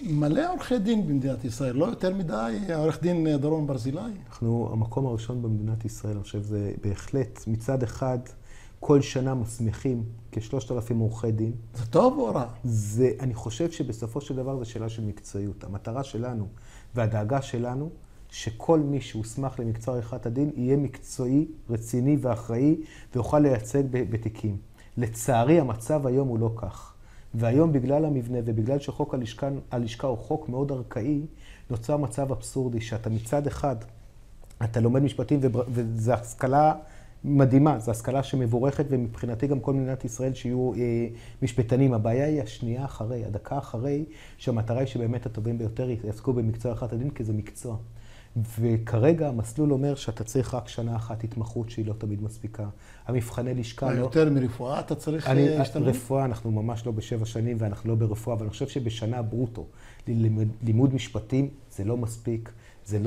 מלא עורכי דין במדינת ישראל, לא יותר מדי, עורך דין דורון ברזילי. אנחנו המקום הראשון במדינת ישראל, אני חושב, זה בהחלט מצד אחד, כל שנה מסמיכים כ-3,000 עורכי דין. זה טוב או רע? אני חושב שבסופו של דבר זה שאלה של מקצועיות. המטרה שלנו והדאגה שלנו, שכל מי שהוסמך למקצוע עריכת הדין יהיה מקצועי, רציני ואחראי, ויוכל לייצג בתיקים. לצערי, המצב היום הוא לא כך. והיום בגלל המבנה ובגלל שחוק הלשכה הוא חוק מאוד ארכאי, נוצר מצב אבסורדי שאתה מצד אחד, אתה לומד משפטים וזו השכלה מדהימה, זו השכלה שמבורכת ומבחינתי גם כל מדינת ישראל שיהיו משפטנים. הבעיה היא השנייה אחרי, הדקה אחרי, שהמטרה היא שבאמת הטובים ביותר יעסקו במקצוע עריכת הדין כי זה מקצוע. וכרגע המסלול אומר שאתה צריך רק שנה אחת התמחות שהיא לא תמיד מספיקה. המבחני לשכה לא... יותר מרפואה אתה צריך להשתלם? רפואה אנחנו ממש לא ב7 שנים ואנחנו לא ברפואה, אבל אני חושב שבשנה ברוטו לימוד משפטים זה לא מספיק, זה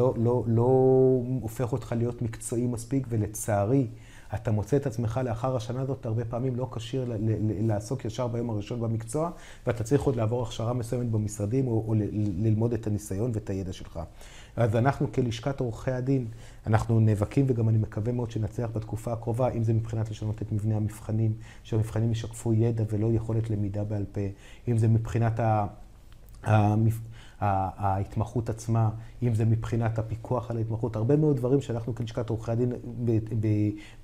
לא הופך אותך להיות מקצועי מספיק, ולצערי אתה מוצא את עצמך לאחר השנה הזאת הרבה פעמים לא כשיר לעסוק ישר ביום הראשון במקצוע, ואתה צריך עוד לעבור הכשרה מסוימת במשרדים או ללמוד את הניסיון ואת הידע שלך. אז אנחנו כלשכת עורכי הדין, אנחנו נאבקים וגם אני מקווה מאוד שנצליח בתקופה הקרובה, אם זה מבחינת לשנות את מבנה המבחנים, שהמבחנים ישקפו ידע ולא יכולת למידה בעל פה, אם זה מבחינת ההתמחות עצמה, אם זה מבחינת הפיקוח על ההתמחות, הרבה מאוד דברים שאנחנו כלשכת עורכי הדין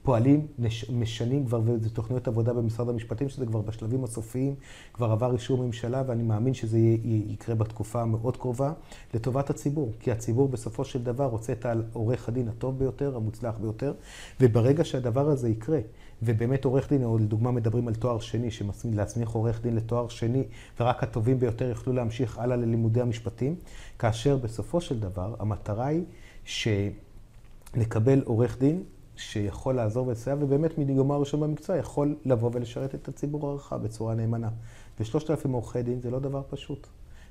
פועלים, משנים כבר, וזה תוכניות עבודה במשרד המשפטים, שזה כבר בשלבים הסופיים, כבר עבר אישור ממשלה, ואני מאמין שזה יקרה בתקופה המאוד קרובה, לטובת הציבור. כי הציבור בסופו של דבר רוצה את העורך הדין הטוב ביותר, המוצלח ביותר, וברגע שהדבר הזה יקרה, ובאמת עורך דין, או לדוגמה מדברים על תואר שני, להסמיך עורך דין לתואר שני, ורק הטובים ביותר יוכלו להמשיך הלאה ללימודי המשפטים, כאשר בסופו של דבר המטרה היא שנקבל עורך דין שיכול לעזור ולסייע, ובאמת מיומו הראשון במקצוע יכול לבוא ולשרת את הציבור הרחב בצורה נאמנה. ו3,000 עורכי דין זה לא דבר פשוט.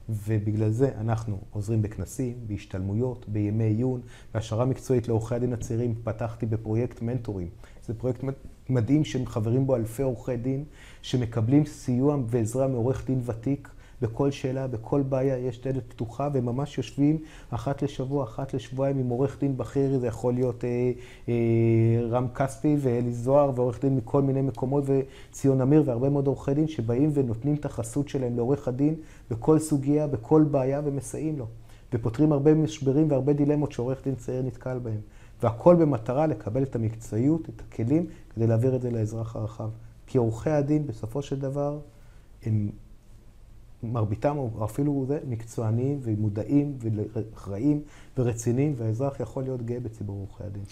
ובגלל זה אנחנו עוזרים בכנסים, בהשתלמויות, בימי עיון, בהשערה מקצועית לעורכי הדין הצעירים. פתחתי בפרויקט מנטורים. זה פרויקט מדהים שחברים בו אלפי עורכי דין, שמקבלים סיוע ועזרה מעורך דין ותיק, בכל שאלה, בכל בעיה, יש דלת פתוחה, וממש יושבים אחת לשבוע, אחת לשבועיים עם עורך דין בכיר, זה יכול להיות רם כספי ואלי זוהר, ועורך דין מכל מיני מקומות, וציון אמיר, והרבה מאוד עורכי דין שבאים ונותנים את החסות שלהם לעורך הדין, בכל סוגיה, בכל בעיה, ומסייעים לו. ופותרים הרבה משברים והרבה דילמות שעורך דין צעיר נתקל בהם. והכל במטרה לקבל את המקצועיות, את הכלים, כדי להעביר את זה לאזרח הרחב. כי עורכי הדין, בסופו של דבר, הם מרביתם, או אפילו זה, מקצוענים ומודעים ואחראים ורציניים, והאזרח יכול להיות גאה בציבור עורכי הדין.